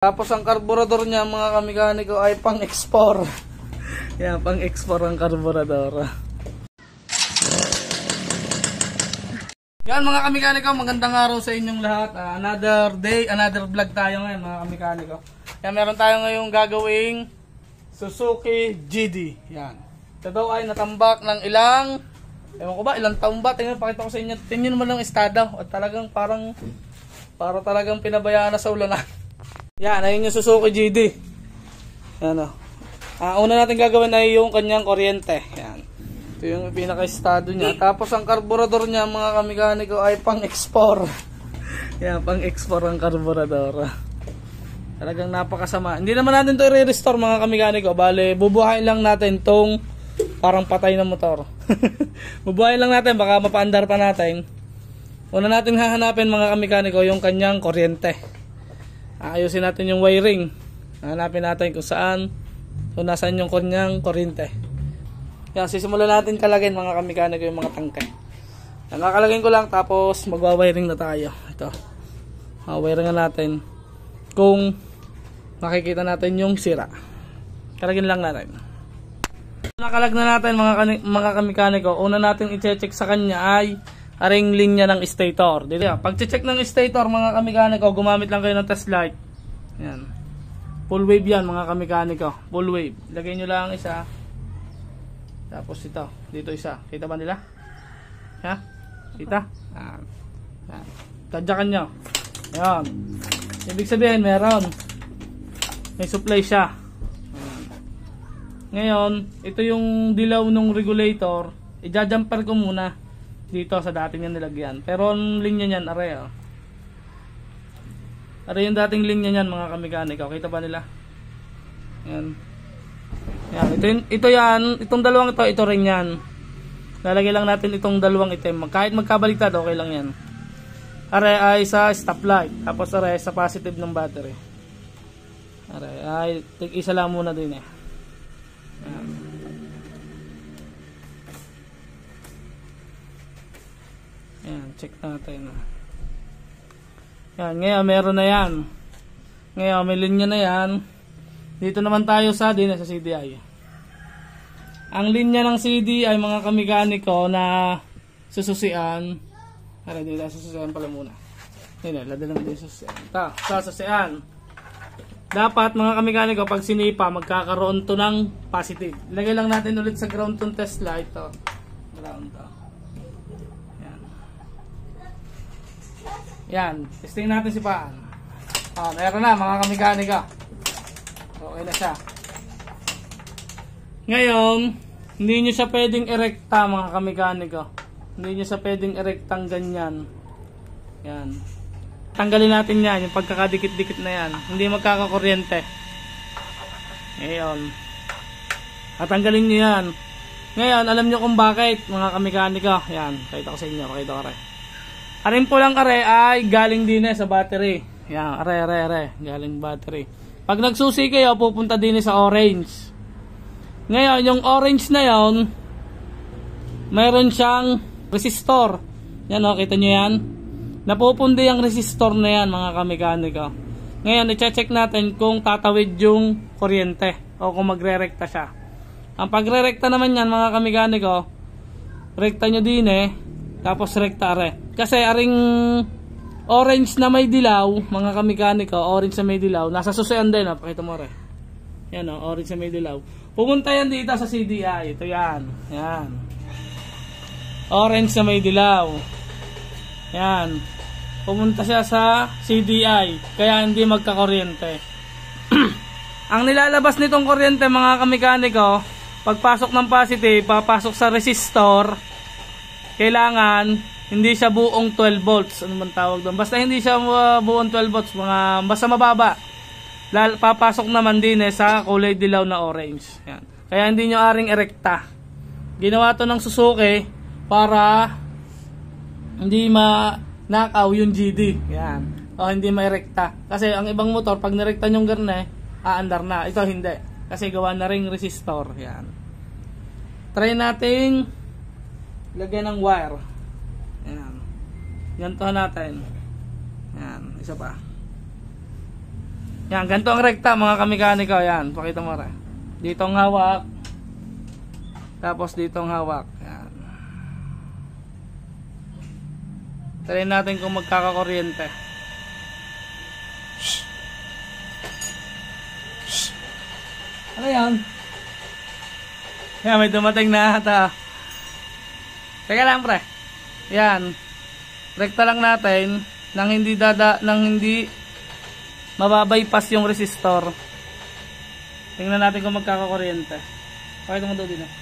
Tapos ang karburador niya mga kamekaniko ay pang-export. Yan, pang-export ang karburador. Yan mga kamekaniko, magandang araw sa inyong lahat. Another day, another vlog tayo ngayon mga kamekaniko. Yan, meron tayo ngayong gagawing Suzuki GD. Yan. Ito daw ay natambak ng ilang, ewan ko ba, ilang taon ba? Tingnan, pakita ko sa inyo. Tingnan naman ng estado. At talagang para talagang pinabayaan na sa ulanan. Yan, ayun yung Suzuki GD. Yan o. Una natin gagawin ay yung kanyang kuryente. Yan. Ito yung pinaka-estado niya. Tapos ang karburador niya mga kamekaniko ay pang-export. Yan, pang-export ang karburador. Talagang napakasama. Hindi naman natin ito i-restore mga kamekaniko. Bale, bubuhayin lang natin tong parang patay na motor. Bubuhayin lang natin, baka mapaandar pa natin. Una natin hahanapin mga kamekaniko yung kanyang kuryente. Ayusin natin yung wiring. Hanapin natin kung saan, kung nasaan yung kanyang kuryente. Yan, sisimulan natin kalagin mga kamekaniko yung mga tangke. Nakakalagin ko lang tapos magwa-wiring na tayo. Ito. Wiring natin kung makikita natin yung sira. Kalagin lang natin. Nakalag na natin mga kamekaniko. Una natin i-check sa kanya ay aring linya ng stator. Dito yan. Pag check ng stator mga kamekaniko, gumamit lang kayo ng test light. Yan. Full wave yan mga kamekaniko. Full wave. Lagay nyo lang isa. Tapos ito. Dito isa. Kita ba nila? Ha? Kita? Yan. Yan. Tadyakan nyo. Yan. Ibig sabihin meron. May supply siya. Yan. Ngayon, ito yung dilaw ng regulator. I-jumper ko muna dito sa dating yung nilagyan. Pero ang linya niyan, aray oh. Aray yung dating linya niyan mga kamekaniko. Kita ba nila? Yan. Yan. Ito yan. Itong dalawang ito rin yan. Lalagay lang natin itong dalawang item. Kahit magkabaliktad, okay lang yan. Aray ay sa stoplight. Tapos aray sa positive ng battery. Aray ay isa lang muna din eh. Yan. Ayan, check natin. Yan, ngayon meron na yan. Ngayon may linya na yan. Dito naman tayo sa CDI. Ang linya ng CDI mga kamekaniko na sususian. Para dito sususian pala muna. Yan, lada naman dito sususian. Ito, sususian. Dapat mga kamekaniko pag sinipa magkakaroon to ng positive. Ilagay lang natin ulit sa ground tong test light to. Ground to. Yan, testing natin si paan. Meron na mga kamekaniko. Okay na siya. Ngayon, hindi nyo siya pwedeng erekta mga kamekaniko. Hindi nyo siya pwedeng erektang ganyan. Yan. Tanggalin natin yan, yung pagkakadikit-dikit na yan. Hindi magkakakuryente. Ngayon. Tatanggalin nyo yan. Ngayon, alam nyo kung bakit mga kamekaniko. Yan, pakita ko sa inyo, pakita ko rin. Aring pulang are ay galing din sa battery. Yan, are. Galing battery. Pag nagsusi kayo, pupunta din sa orange. Ngayon, yung orange na yon, mayroon siyang resistor. Yan o, kita nyo yan? Napupundi yung resistor na yan, mga kamekaniko. Ngayon, i-check natin kung tatawid yung kuryente o kung magre-rekta siya. Ang pagre-rekta naman yan, mga kamekaniko, rekta nyo din tapos rekta are. Kasi aring orange na may dilaw, mga kamekaniko, orange na may dilaw, nasa susian din, pakita mo rin. Yan o, orange na may dilaw. Pumunta yan dito sa CDI. Ito yan. Yan. Orange na may dilaw. Yan. Pumunta siya sa CDI. Kaya hindi magkakuryente. Ang nilalabas nitong kuryente, mga kamekaniko, pagpasok ng positive, papasok sa resistor, kailangan hindi siya buong 12 volts. Ano man tawag doon? Basta hindi siya buong 12 volts, basta mababa. Papasok naman din sa kulay dilaw na orange. Yan. Kaya hindi nyo aring erekta. Ginawa to ng Suzuki para hindi ma-knockout yung GD. Yan. O hindi ma-erekta. Kasi ang ibang motor, pag nirekta nyong garne, aandar na. Ito hindi. Kasi gawa na ring resistor. Yan. Try nating lagyan ng wire. Yan. Ganito natin. Yan. Isa pa. Yan, ganito ang rekta mga kamekaniko. Yan, pakita mo rin. Dito ang hawak. Tapos dito ang hawak. Yan. Try natin kung magkakakuryente. Ano yan? Yan, may dumating na ata. Teka lang pre. Yan. Rekta lang natin nang hindi mababypass yung resistor. Tingnan natin kung magkakakuryente. Pakita mo daw din eh.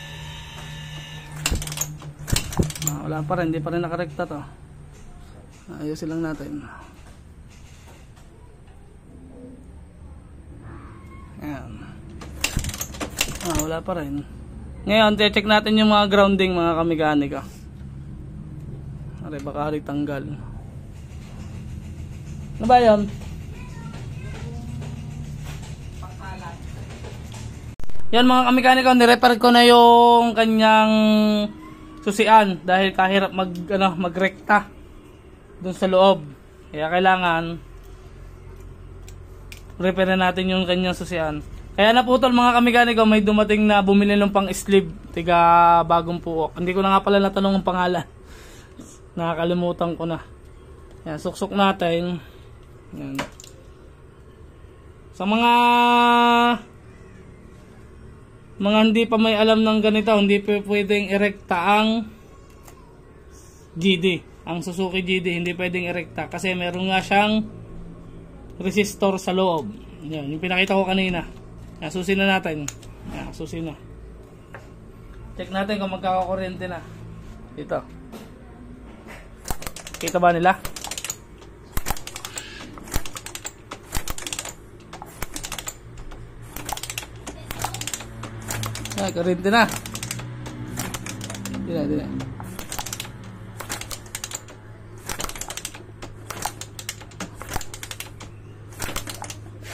Wala pa rin, hindi pa rin nakarekta to. Ayusin lang natin. Ayan. Wala pa rin. Ngayon, check natin yung mga grounding mga kamekaniko. Baka tanggal. Ano ba yun? Yan mga kamekaniko, nirepair ko na yung kanyang susian dahil kahirap magrekta dun sa loob. Kaya kailangan repair natin yung kanyang susian. Kaya naputol mga kamekaniko, may dumating na bumili ng pang sleeve, tiga bagong puok. Hindi ko na nga pala natanong ang pangalan. Nakakalimutan ko na. Yan, suksok natin. Yan. Sa mga hindi pa may alam ng ganito, hindi pwedeng erekta ang GD. Ang Suzuki GD hindi pwedeng erekta kasi meron nga siyang resistor sa loob. Yan, yung pinakita ko kanina. Yan, susin na natin. Yan, susin na. Check natin kung magkakakuryente na. Ito. Kita ba nila? Ay, kuryente na. Dila.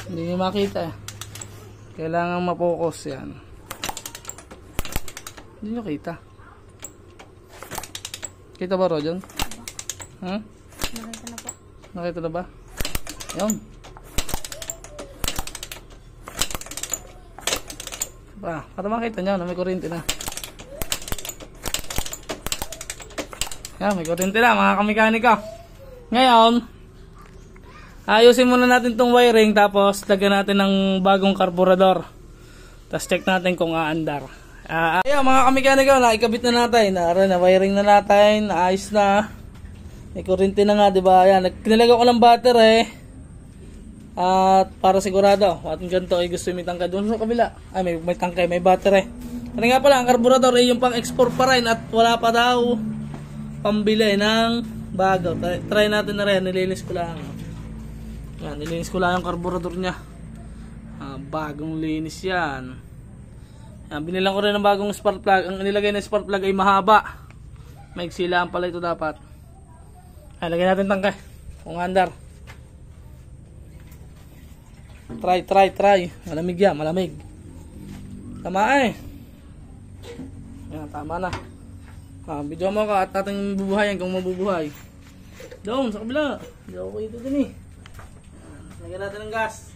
Hindi nyo makita. Kailangan mapokus yan. Hindi nyo kita. Kita ba, Rojon? Ha? Nakita na po. Nakita na ba? Yan. Para makita nyo na may kuryente na. Yan, may kuryente na mga kamekaniko. Ngayon, ayusin muna natin tong wiring tapos lagyan natin ng bagong karburador. Tapos check natin kung aandar. Ayun mga kamekaniko, naikabit na natin. Na wiring na natin, naayos na. May kuryente na nga, diba? Yan, kinilagay ko ng battery. At para sigurado, ating ganito ay gusto yung may tangkay doon sa kabila. Ay, may tangkay, may battery. Ano nga pala, ang carburetor ay yung pang export pa rin at wala pa daw pambili ng bago. Try natin na rin, nilinis ko lang. Yan, nilinis ko lang yung carburetor nya. Bagong linis yan. Yan, binilang ko rin ng bagong spark plug. Ang nilagay na spark plug ay mahaba. Maiksi lang pala ito dapat. Ay, lagyan natin tangkay. Kung andar. Try. Malamig yan, malamig. Tama eh. Yan, tama na. Video mo ka at ating bubuhayan kung mabubuhay. Doon, sa kabila. Hindi ako ito din eh. Lagyan natin ng gas.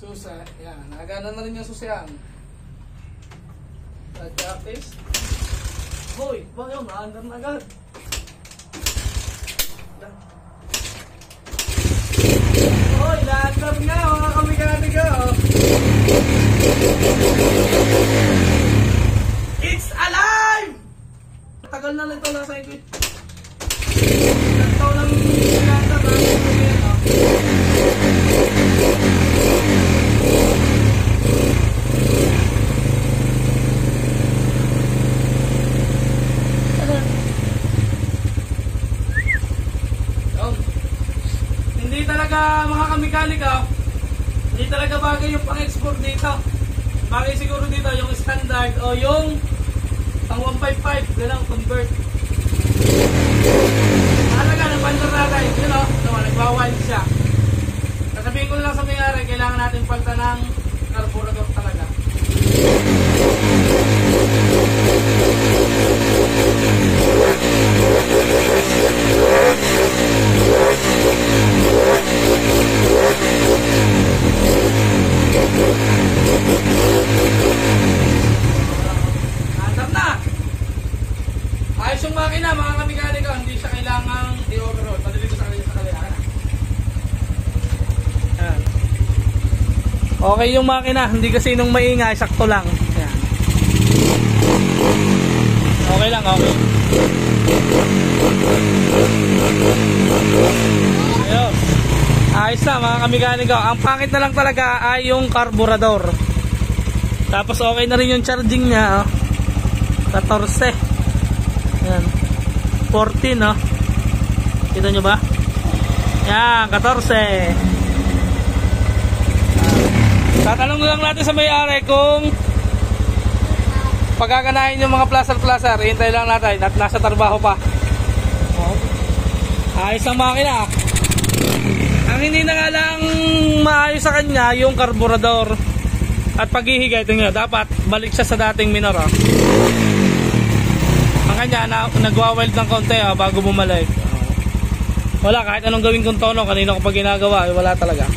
Susa, yan. Nagana na rin yung susiyan. Practice. Hoy, ba yun? Naandar na agad. Hoy, naandar nga mga kamekaniko. It's alive! Tagal na nito nasa ikot. Nagtaw lang sinata na hindi talaga mga kamekanika, hindi talaga bagay yung pang-export dito. Bagay siguro dito yung standard o yung pang 155, gano'n, convert. Talaga, napandar natin, yun o, nagbawild siya. Sasabihin ko lang sa mayari, kailangan natin palta ng carburetor talaga. Okay yung makina, hindi kasi nung maingay, sakto lang. Yan. Okay lang, okay. Ayun. Ayos na mga kamikaniko. Ang pangit na lang talaga ay yung carburetor. Tapos okay na rin yung charging niya, oh. 14. Yan. 14, no? Kita nyo ba? Yan, 14. Tatanong lang natin sa may-ari kung pagkakanahin yung mga placer. Hintay lang natin at nasa trabaho pa. Ayos ang makina. Ang hindi na nga lang maayos sa kanya yung carburetor. At paghihigay, ito nyo, dapat balik siya sa dating minor, oh. Ang kanya, nagwa-weld ng konti, oh, bago bumalik. Wala, kahit anong gawin kong tono, kanina ko pa ginagawa, wala talaga.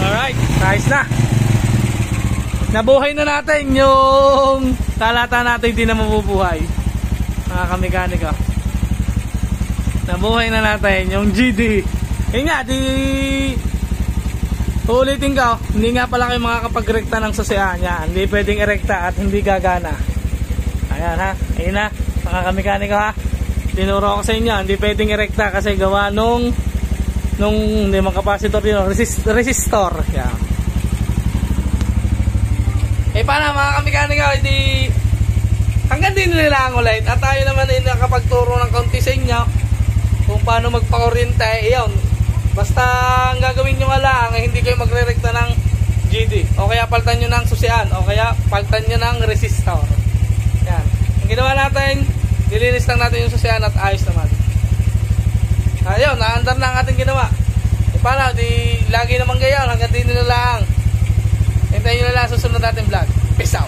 Alright, nice na. Nabuhay na natin yung talata natin, hindi na mabubuhay. Mga kamikaniko. Nabuhay na natin yung GD. Yun nga, uulitin ko, hindi nga pala kayo makakapag-rekta ng sasian. Yan, hindi pwedeng erekta at hindi gagana. Ayan ha, ayun na, mga kamikaniko ha. Tinuro ko sa inyo, hindi pwedeng erekta kasi gawa nung hindi man capacitor yun, resistor. Yan. Paano mga kamikaniko, hindi hanggang din nila ang ulit. At tayo naman ay nakapagturo ng kaunti sa inyo kung paano magpakuryente. Iyon, basta ang gagawin nyo nga lang, hindi kayo magre-rekta ng GD, o kaya paltan nyo ng susian, o kaya paltan nyo ng resistor. Yan, ang ginawa natin, nilinis lang natin yung susian at ayos naman. Ayun, naandar na ang ating ginawa. Paano, di lagi naman gayon, hanggang din nila lang. Hintayin nyo na lang susunod natin vlog. Peace out.